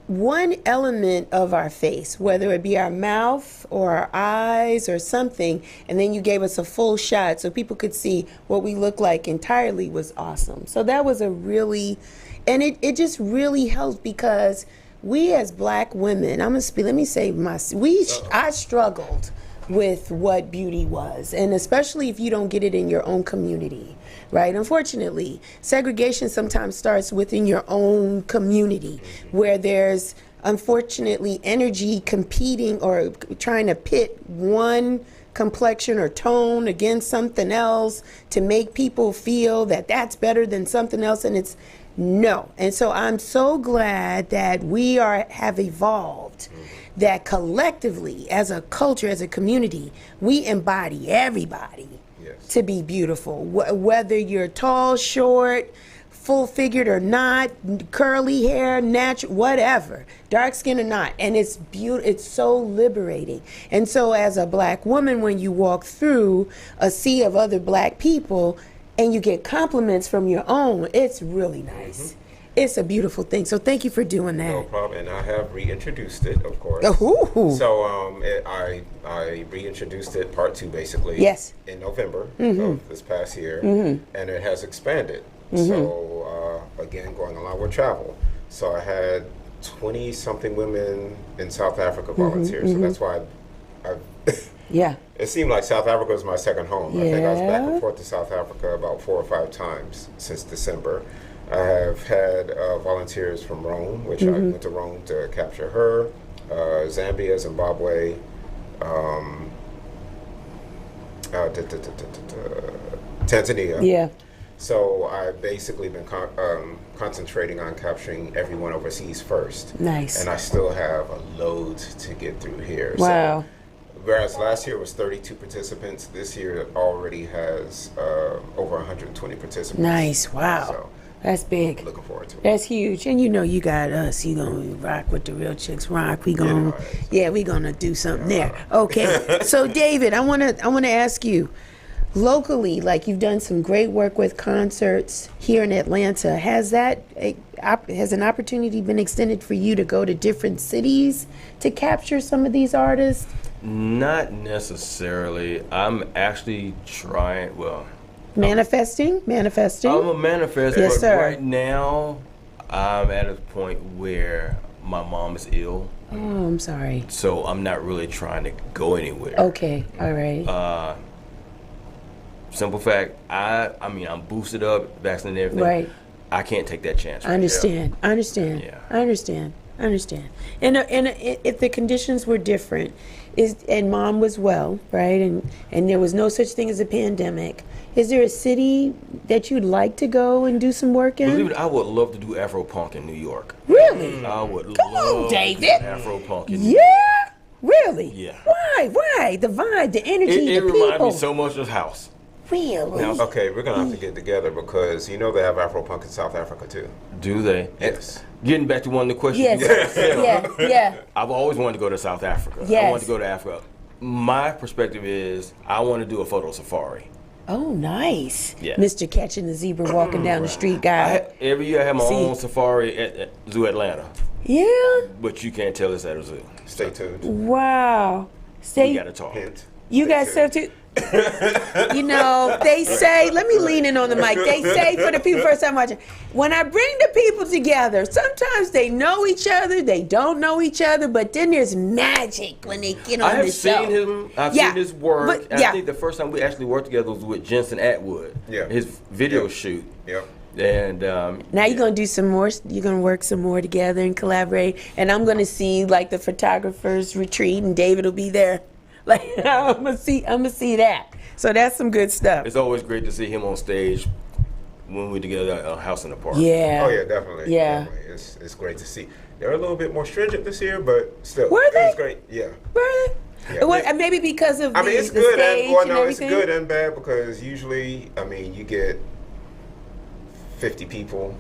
one element of our face, whether it be our mouth or our eyes or something, and then you gave us a full shot so people could see what we look like entirely, was awesome. So that was a really, and it just really helped, because we as black women, let me say I struggled with what beauty was, and especially if you don't get it in your own community, right? Unfortunately, segregation sometimes starts within your own community, where there's unfortunately energy competing or trying to pit one complexion or tone against something else to make people feel that that's better than something else, and it's no. And so I'm so glad that we have evolved, that collectively, as a culture, as a community, we embody everybody Yes. to be beautiful. Whether you're tall, short, full-figured or not, curly hair, natural, whatever, dark skin or not. And it's beautiful. It's so liberating. And so as a black woman, when you walk through a sea of other black people and you get compliments from your own, it's really nice. It's a beautiful thing. So thank you for doing that. No problem. And I have reintroduced it, of course. Ooh. So I reintroduced it, part 2, basically. Yes. In November of this past year, and it has expanded. So again, going along with travel. So I had 20-something women in South Africa volunteer. So that's why I Yeah. it seemed like South Africa was my second home. I think I was back Yeah. and forth to South Africa about 4 or 5 times since December. I have had volunteers from Rome, which I went to Rome to capture her, Zambia, Zimbabwe, Tanzania. Yeah. So I've basically been concentrating on capturing everyone overseas first. Nice. And I still have a load to get through here. Wow. So, whereas last year was 32 participants, this year it already has over 120 participants. Nice. Wow. So That's big. looking forward to it. That's huge. And you got us. You gonna rock with the Real Chicks Rock. We gonna, we gonna do something there. Okay. So David, I wanna ask you, locally, like you've done some great work with concerts here in Atlanta. Has an opportunity been extended for you to go to different cities to capture some of these artists? Not necessarily. I'm actually trying. Well, Manifesting. I'm a manifester, Yes, but sir. right now I'm at a point where my mom is ill, Oh, I'm sorry. so I'm not really trying to go anywhere. Okay. All right. Simple fact, I mean, I'm boosted up, vaccinated, and everything. Right. I can't take that chance. I understand. I understand. Yeah. I understand. I understand. And if the conditions were different, and mom was well, right, and there was no such thing as a pandemic, is there a city that you'd like to go and do some work in? Believe it, I would love to do Afro punk in New York. Really? I would Come on, love to David. do Afro punk in New York. Yeah? Really? Yeah. Why? Why? The vibe, the energy, It the reminds people. me so much of house. Really? Now, Okay, we're gonna have to get together because you know they have Afro-punk in South Africa too. do they? Yes. Getting back to one of the questions. Yes. Yeah. I've always wanted to go to South Africa. Yes. I want to go to Africa. My perspective is I want to do a photo safari. Oh, nice. Yeah. Mr. Catching the Zebra walking down the street guy. Every year I have my See. own safari at Zoo Atlanta, Yeah. but you can't tell it's at a zoo. Stay tuned. Wow. We Say, got to talk. Hint. you guys have to. You know, they say, let me lean in on the mic. They say for the people first time watching, when I bring the people together, sometimes they know each other, they don't know each other, but then there's magic when they get on I have the show. seen him. I've Yeah, seen his work. but- And yeah. I think the first time we actually worked together was with Jensen Atwood. Yeah. His video Yeah. shoot. Yep. And Now you're gonna do some more. You're gonna work some more together and collaborate. And I'm gonna see like the photographers retreat, and David will be there. Like I'm gonna see that. So that's some good stuff. it's always great to see him on stage when we're together at House in the Park. Yeah. Oh yeah, definitely. Yeah. Definitely. It's great to see. They're a little bit more stringent this year, but still, Were it they? was great. Yeah. Really? Yeah. Well, maybe because of I mean, it's the good stage and well, and no, it's everything. good and bad because usually, I mean, you get 50 people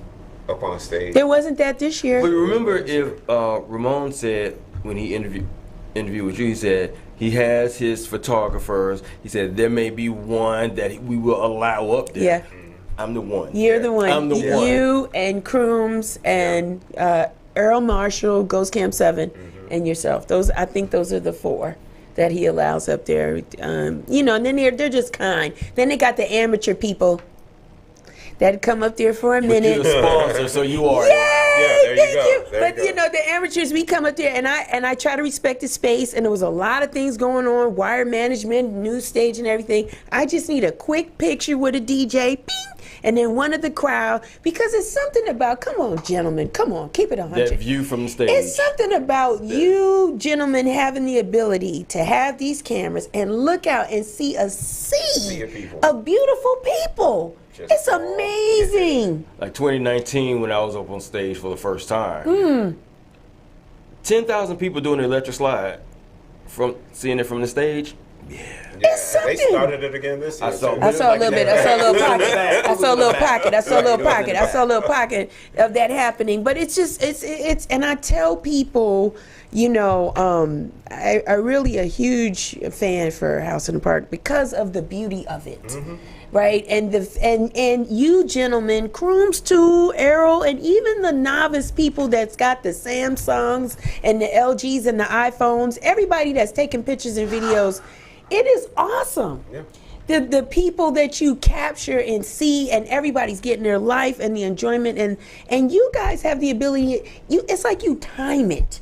up on stage. There wasn't that this year. But remember, if Ramon said when he interviewed with you, he said he has his photographers. He said there may be one that we will allow up there. Yeah. I'm the one. You're the one. I'm the one. You and Crooms and Earl Marshall, Ghost Camp 7, and yourself. I think those are the 4 that he allows up there. You know, and then they're just kind. Then they got the amateur people that come up there for a But minute. you're the sponsor, so you are. Yay! there you Thank go. you. There But you you go. know, the amateurs, we come up there and I try to respect the space, and there was a lot of things going on, wire management, news stage and everything. I just need a quick picture with a DJ, bing, and then one of the crowd, because it's something about, come on, gentlemen, come on, keep it 100. That view from the stage. It's something about you gentlemen having the ability to have these cameras and look out and see a sea of people. of beautiful people. Just It's all amazing. Like 2019 when I was up on stage for the first time. Hmm. 10,000 people doing the electric slide from seeing it from the stage. Yeah, It's they something. started it again this year. I saw- too. I saw a little bit. I saw a little pocket. I saw a little pocket. I saw a little pocket. I saw a little pocket of that happening. But it's just it's and I tell people, you know, I'm really a huge fan for House in the Park because of the beauty of it. Right, and and you gentlemen, Crooms too, Errol, and even the novice people that's got the Samsungs and the LGs and the iPhones, everybody that's taking pictures and videos, it is awesome. Yeah. The people that you capture and see, and everybody's getting their life and the enjoyment, and you guys have the ability. It's like you time it.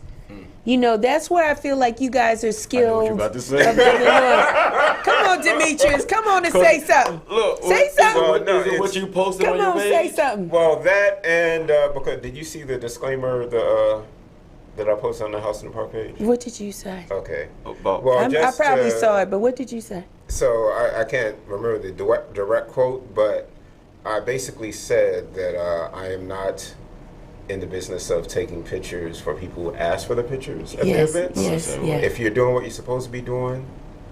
You know, that's where I feel like you guys are skilled. you're about to say. of living life. Come on, Demetrius. Come on and say something. Look, Say something. Well, no, is it what it's- you posted Come on your on, page? say something. Well, that and because did you see the disclaimer that I posted on the House in the Park page? What did you say? Okay. About- Well, I just probably saw it, but what did you say? So I can't remember the direct quote, but I basically said that I am not in the business of taking pictures for people who ask for the pictures at Yes, the events. yes, yeah. If you're doing what you're supposed to be doing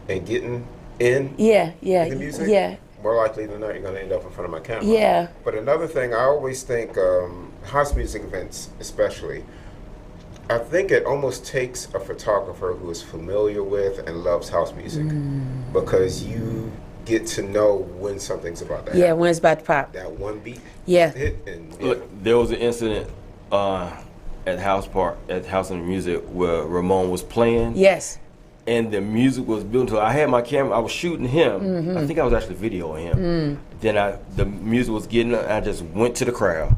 and getting in Yeah, the music, yeah, more likely than not, you're going to end up in front of my camera. yeah. But another thing, I always think house music events, especially, I think it almost takes a photographer who is familiar with and loves house music because you get to know when something's about to happen. Yeah, when it's about to pop. That one beat Yeah. hit and Look, there was an incident at House and Music where Ramon was playing. Yes. And the music was building to. I had my camera. I was shooting him. Mm-hmm. I think I was actually videoing him. Mm. Then the music was getting. I just went to the crowd.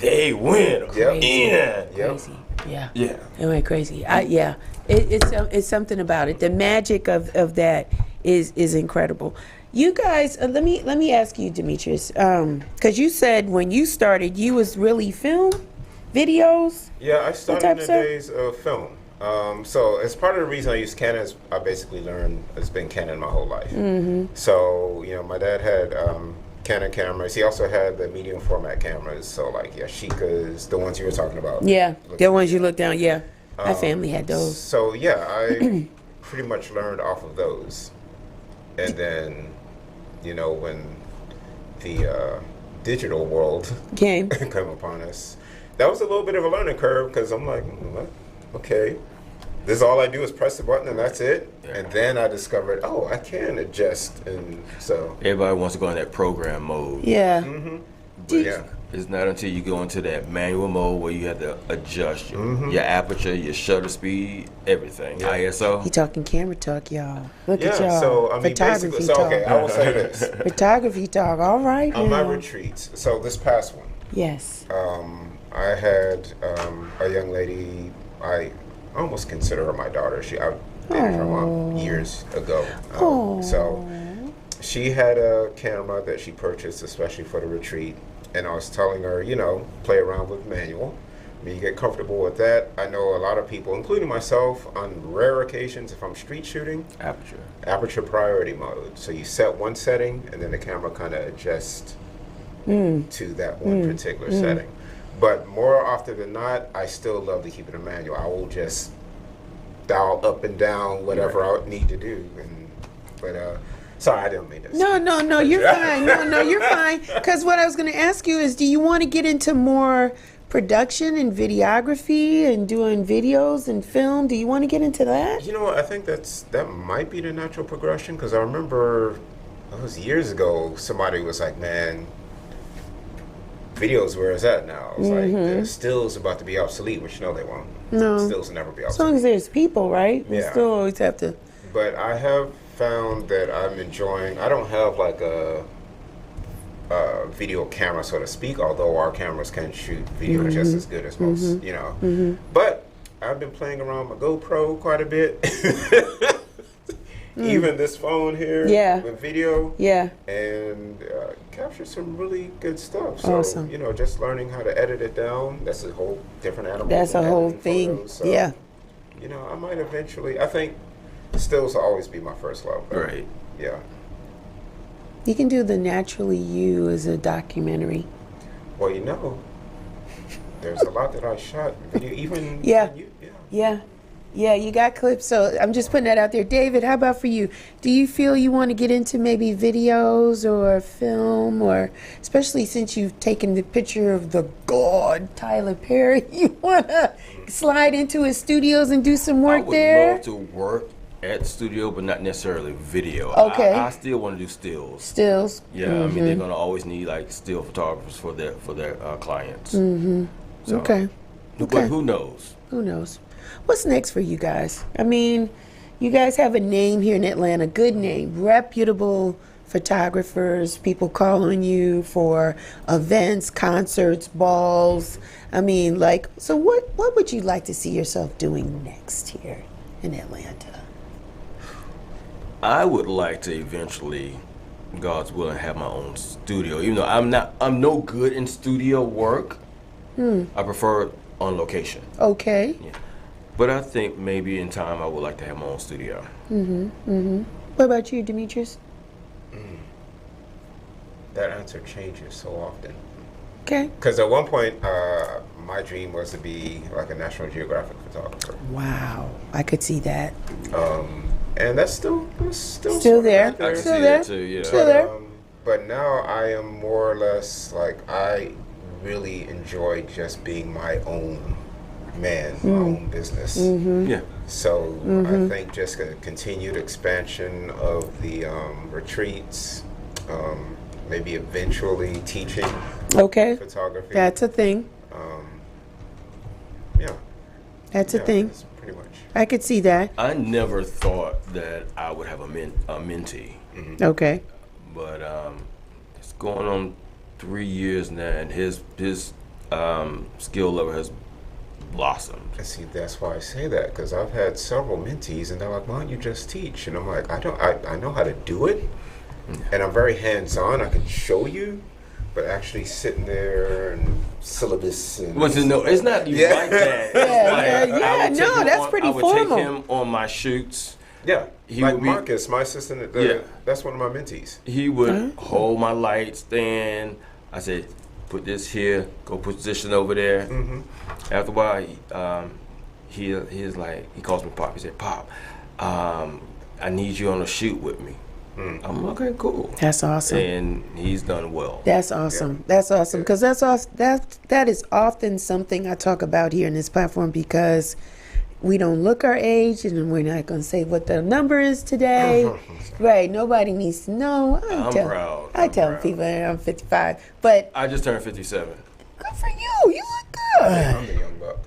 They went Yep. in. Yep. Crazy. Yeah. Yeah. It went crazy. Yeah. It's something about it. The magic of that is incredible. You guys, let me ask you, Demetrius, because you said when you started, you was really film. videos? Yeah, I started type in the stuff? days of film. So as part of the reason I use Canon is I basically learned it's been Canon my whole life. So my dad had Canon cameras. He also had the medium format cameras. So like Yashika's, the ones you were talking about. Yeah, the ones you look down. Yeah, my family had those. So yeah, I pretty much learned off of those, and then when the digital world Game. come upon us, that was a little bit of a learning curve because I'm like, okay, this is all I do is press the button and that's it. Yeah. And then I discovered, I can adjust, and so Everybody wants to go in that program mode. Yeah. but yeah. It's not until you go into that manual mode where you have to adjust your aperture, your shutter speed, everything. Yeah. ISO. He talking camera talk, y'all. Look at Yeah, y'all. so I mean, Photography basically, so okay, talk. I will say this: Photography talk. All right. on my now. retreats. So this past one, Yes. I had a young lady. I almost consider her my daughter. I dated her mom years ago. So she had a camera that she purchased especially for the retreat, and I was telling her, play around with manual. I mean, you get comfortable with that. I know a lot of people, including myself, on rare occasions, if I'm street shooting, aperture priority mode. So you set one setting, and then the camera kind of adjusts to that one particular setting. But more often than not, I still love to keep it a manual. I will just dial up and down whatever I need to do. But sorry, I didn't mean this. No, you're fine. No, you're fine. Because what I was going to ask you is, do you want to get into more production and videography and doing videos and film? Do you want to get into that? You know what? I think that might be the natural progression, because I remember it was years ago. Somebody was like, "Man, videos, where is that now?" It's like the stills about to be obsolete, which they won't. No. Stills will never be As long obsolete. as there's people, right? You Yeah. still always have to. But I have found that I'm enjoying. I don't have like a video camera, so to speak, although our cameras can shoot video just as good as most, But I've been playing around my GoPro quite a bit. Even this phone here with video. Yeah. And capture some really good stuff. So, Awesome. just learning how to edit it down, that's a whole different animal. That's than a whole editing thing. photos. So, Yeah. I might eventually, I think stills will always be my first love. though. Right. Yeah. You can do the Naturally You as a documentary. Well, there's a lot that I shot video, even Yeah. when you, Yeah, you got clips. So I'm just putting that out there. David, how about for you? Do you feel you want to get into maybe videos or film, or especially since you've taken the picture of the god Tyler Perry, you want to slide into his studios and do some I work would there? love to work at the studio, but not necessarily video. Okay. I still want to do stills. Stills. Yeah, I mean they're gonna always need like still photographers for their clients. So, Okay. But who knows? Who knows? What's next for you guys? I mean, you guys have a name here in Atlanta, good name, reputable photographers, people calling you for events, concerts, balls. I mean, so what would you like to see yourself doing next here in Atlanta? I would like to eventually, God's willing, have my own studio. Even though I'm no good in studio work. I prefer it on location. Okay. Yeah. But I think maybe in time I would like to have my own studio. What about you, Demetrius? That answer changes so often. Okay. Because at one point, my dream was to be like a National Geographic photographer. Wow. I could see that. And that's still Still there. I can Still see there. that too, yeah. Still there. But now I am more or less like, I really enjoy just being my own man, my own business. Yeah. So I think just a continued expansion of the retreats, maybe eventually teaching Okay. photography. That's a thing. Yeah. That's a thing. That's pretty much. I could see that. I never thought that I would have a mentee, Okay. but it's going on 3 years now, and his skill level has blossomed. And see, that's why I say that, because I've had several mentees, and they're like, "Why don't you just teach?" And I'm like, I know how to do it, and I'm very hands-on. I can show you, but actually sitting there and syllabus and Well, no, it's not even Yeah. like that. It's Yeah, like, yeah, I would take no, him that's on- pretty I would formal. take him on my shoots. yeah, He like would be- Marcus, my assistant. Yeah. That's one of my mentees. He would hold my light stand. I said, put this here, go position over there. After a while, he's like, he calls me Pop. He said, Pop, I need you on a shoot with me. I'm okay, cool. That's awesome. And he's done well. That's awesome. That's awesome because that is often something I talk about here in this platform because we don't look our age and we're not going to say what the number is today. Right? Nobody needs to know. I'm proud. I I'm tell proud. people that I'm 55, but I just turned 57. good for you. You look good. I'm the young buck.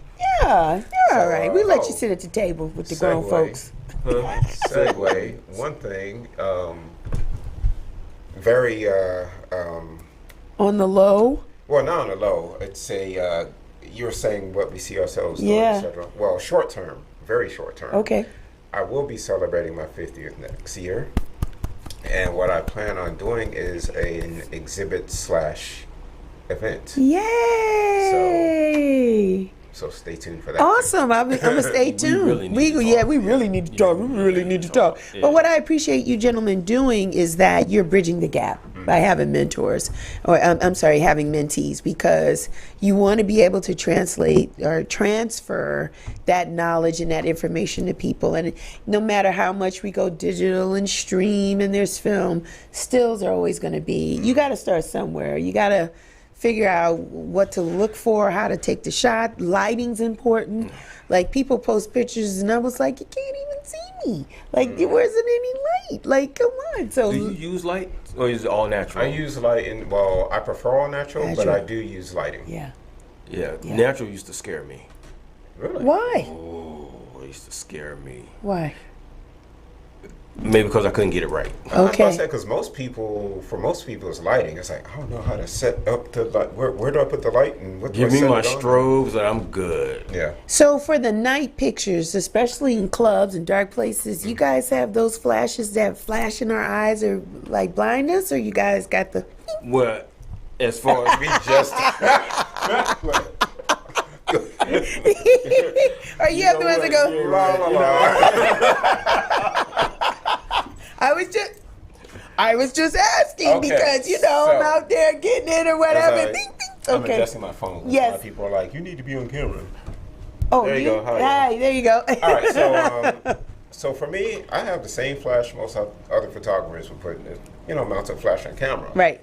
Yeah, you're all right. We let you oh, sit at the table with the grown segue. folks. Segue. One thing, very On the low. well, not on the low. It's a you were saying what we see ourselves doing, Yeah. etc. Well, short term, very short term. Okay. I will be celebrating my 50th next year, and what I plan on doing is an exhibit / event. Yay! So stay tuned for that. Awesome. I'm gonna stay tuned. really need to talk. We really need to talk. We really need to talk. Yeah. But what I appreciate you gentlemen doing is that you're bridging the gap by having mentors, or I'm sorry, having mentees, because you want to be able to translate or transfer that knowledge and that information to people. And no matter how much we go digital and stream and there's film, stills are always going to be. You got to start somewhere. You got to figure out what to look for, how to take the shot. Lighting's important. Like, people post pictures and I was like, you can't even see me. Like, there wasn't any light. Like, come on. So Do you use light or is it all natural? I use lighting. Well, I prefer all natural, but Natural. I do use lighting. yeah. Yeah, Yeah. natural used to scare me. Really? Why? Oh, it used to scare me. Why? Maybe because I couldn't get it right. Okay. Because for most people, it's lighting. It's like, I don't know how to set up the light. Where do I put the light and what do Give I me set my it on? strobes and I'm good. Yeah. So for the night pictures, especially in clubs and dark places, you guys have those flashes that flash in our eyes or like blind us, or you guys got the Well, as far as We just. or you have the ones that go, La, la, la. I was just asking Okay, because I'm so- out there getting it or whatever. As I- Ding, ding. I'm Okay. adjusting my phone. 'cause Yes. A lot of people are like, you need to be on camera. Oh, There you go. How are you? Hi, there you go. All right, so for me, I have the same flash most other photographers would put in it, mount a flash on camera. Right.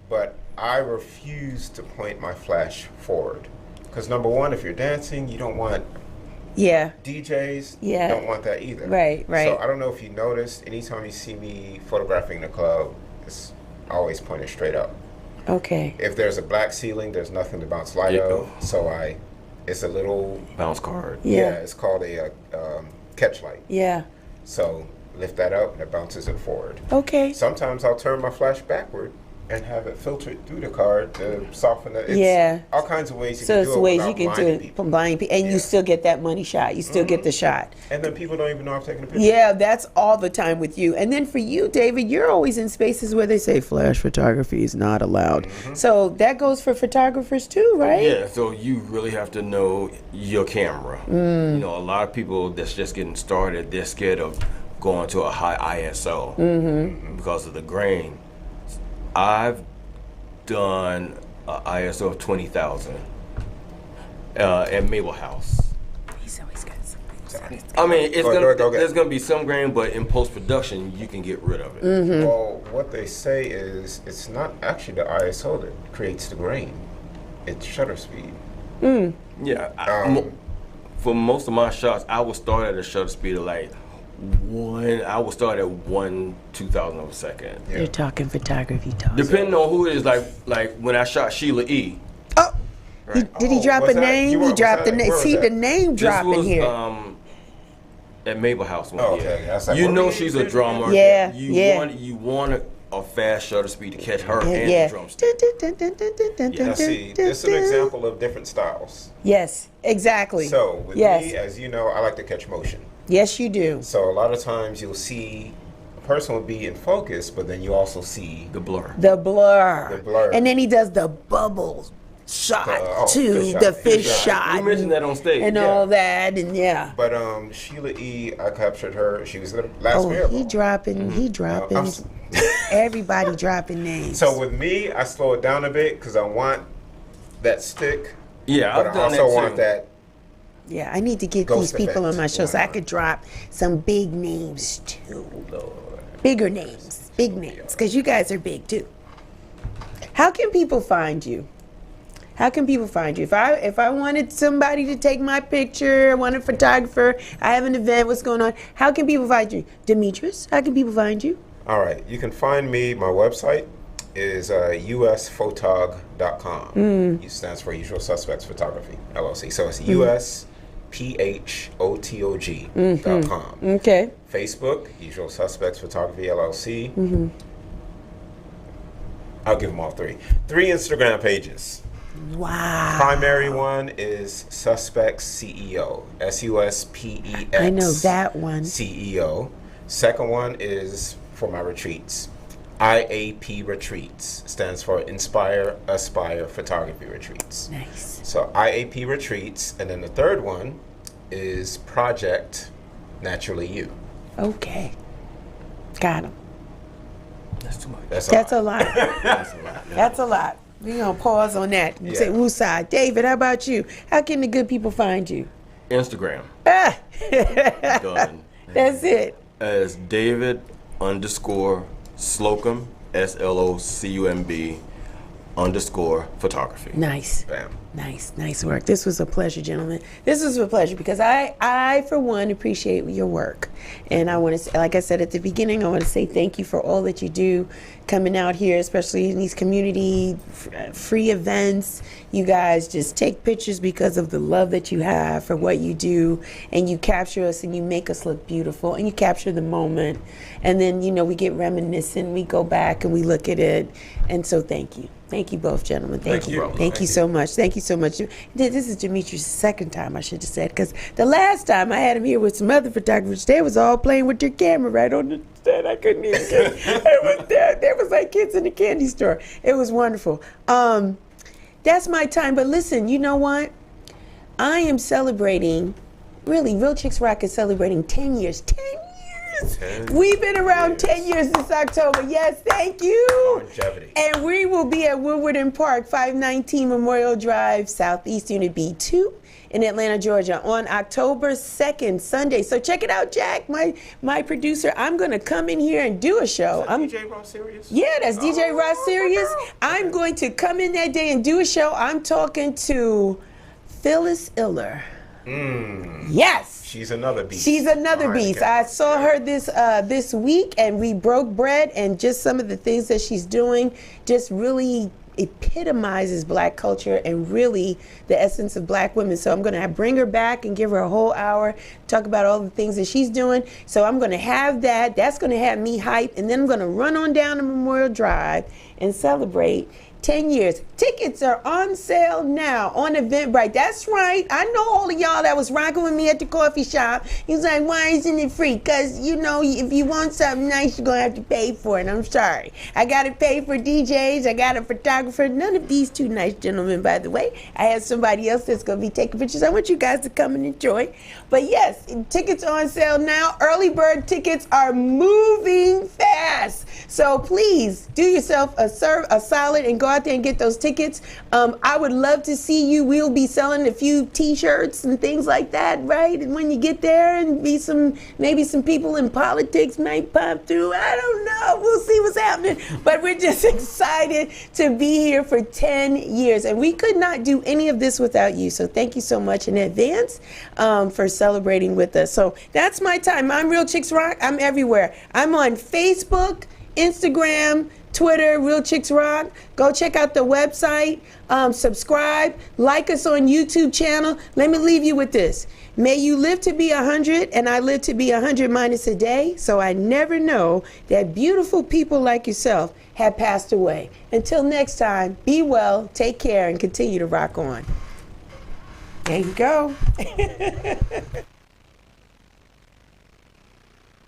But I refuse to point my flash forward. Because number one, if you're dancing, you don't want Yeah. DJs, Yeah. don't want that either. Right, right. So I don't know if you noticed, anytime you see me photographing the club, it's always pointed straight up. Okay. If there's a black ceiling, there's nothing to bounce light Yeah. of. So it's a little, bounce card. Yeah. it's called a catch light. Yeah. So lift that up and it bounces it forward. Okay. Sometimes I'll turn my flash backward and have it filtered through the card to soften it. It's Yeah. all kinds of ways you So can it's do it ways without you can do blinding it people. from blind people, and you Yeah. still get that money shot. You still get the shot. And then people don't even know I'm taking a picture. Yeah, that's all the time with you. And then for you, David, you're always in spaces where they say flash photography is not allowed. So that goes for photographers too, right? Yeah, so you really have to know your camera. A lot of people that's just getting started, they're scared of going to a high ISO because of the grain. I've done an ISO of 20,000 at Mabel House. He's always got something. I mean, Go ahead. there's gonna be some grain, but in post production, you can get rid of it. Well, what they say is it's not actually the ISO that creates the grain. It's shutter speed. Yeah, for most of my shots, I would start at a shutter speed of like I would start at 1/2000 of a second. Yeah. You're talking photography talk. Depending on who it is, like when I shot Sheila E. Oh, Right. did he Oh, drop was a that- name? you were- He was dropped the that- name. where was See that? the name This dropping was here. At Mabel House one Okay, year. that's like, You what know we she's a did. drummer. Yeah, You yeah. want a fast shutter speed to catch her and yeah. the drumstick. Now, see, this is an example of different styles. Yes, exactly. So, with yes, me, as you know, I like to catch motion. yes, you do. So, a lot of times you'll see person will be in focus, but then you also see The blur. The blur. The blur. And then he does the bubbles shot too, the fish shot. You mentioned that on stage. and all that, and yeah. But Sheila E., I captured her. She was the last mayor. He dropping, everybody dropping names. So with me, I slow it down a bit because I want that stick. Yeah, but I've I done also that want too. that. Yeah, I need to get Ghost these people effect. on my show so I could drop some big names too. Bigger names, big names, because you guys are big too. How can people find you? How can people find you? If I wanted somebody to take my picture, I want a photographer, I have an event, what's going on? How can people find you? Demetrius, how can people find you? All right, you can find me. My website is usphotog.com. It stands for Usual Suspects Photography LLC. So it's USPHOTOG.com. Okay. Facebook, Usual Suspects Photography LLC. I'll give them all three. 3 Instagram pages. Wow. Primary one is Suspects CEO. SUSPEX. I know that one. CEO. Second one is for my retreats. IAP Retreats stands for Inspire, Aspire Photography Retreats. Nice. So IAP Retreats, and then the third one is Project Naturally You. Okay. Got him. That's too much. That's That's all. a lot. That's a lot. We're going to pause on that and say, woosah. David, how about you? How can the good people find you? Instagram. Ah, Done. that's it. As David_Slocum, SLOCUMB_ photography. Bam. Nice work. This was a pleasure, gentlemen. This was a pleasure because I for one, appreciate your work. And I want to say, like I said at the beginning, I want to say thank you for all that you do coming out here, especially in these community free events. You guys just take pictures because of the love that you have for what you do, and you capture us and you make us look beautiful, and you capture the moment. And then, we get reminiscent, we go back and we look at it. And so thank you. Thank you both, gentlemen. Thank you. Thank you so much. Thank you so much. This is Demetrius' second time, I should have said, because the last time I had him here with some other photographers, they was all playing with their camera right on the stand. I couldn't even get it. There was like kids in the candy store. It was wonderful. That's my time. But listen, you know what? I am celebrating, really, Real Chicks Rock is celebrating 10 years. 10 years. We've been around 10 years this October. Yes, thank you. Longevity. And we will be at Woodward and Park, 519 Memorial Drive, Southeast Unit B2 in Atlanta, Georgia, on October 2nd, Sunday. So check it out, Jack, my producer. I'm going to come in here and do a show. DJ Ross Serious? Yeah, that's DJ Ross Serious. I'm going to come in that day and do a show. I'm talking to Phyllis Iller. Yes. She's another beast. She's another All right, beast. okay. I saw her this week, and we broke bread, and just some of the things that she's doing just really epitomizes Black culture and really the essence of Black women. So I'm going to bring her back and give her a whole hour, talk about all the things that she's doing. So I'm going to have that. That's going to have me hyped, and then I'm going to run on down to Memorial Drive and celebrate 10 years. Tickets are on sale now on Eventbrite. That's right. I know all of y'all that was rocking with me at the coffee shop. He was like, why isn't it free? Because, if you want something nice, you're going to have to pay for it. I'm sorry. I got to pay for DJs. I got a photographer. None of these two nice gentlemen, by the way. I have somebody else that's going to be taking pictures. I want you guys to come and enjoy. But yes, tickets are on sale now. Early bird tickets are moving fast. So please do yourself a solid and go out there and get those tickets. I would love to see you. We'll be selling a few t-shirts and things like that, right? And when you get there, and maybe some people in politics might pop through. I don't know. We'll see what's happening. But we're just excited to be here for 10 years. And we could not do any of this without you. So thank you so much in advance for celebrating with us. So that's my time. I'm Real Chicks Rock. I'm everywhere. I'm on Facebook, Instagram, Twitter, Real Chicks Rock. Go check out the website, subscribe, like us on YouTube channel. Let me leave you with this. May you live to be 100, and I live to be 100 minus a day, so I never know that beautiful people like yourself have passed away. Until next time, be well, take care, and continue to rock on. There you go.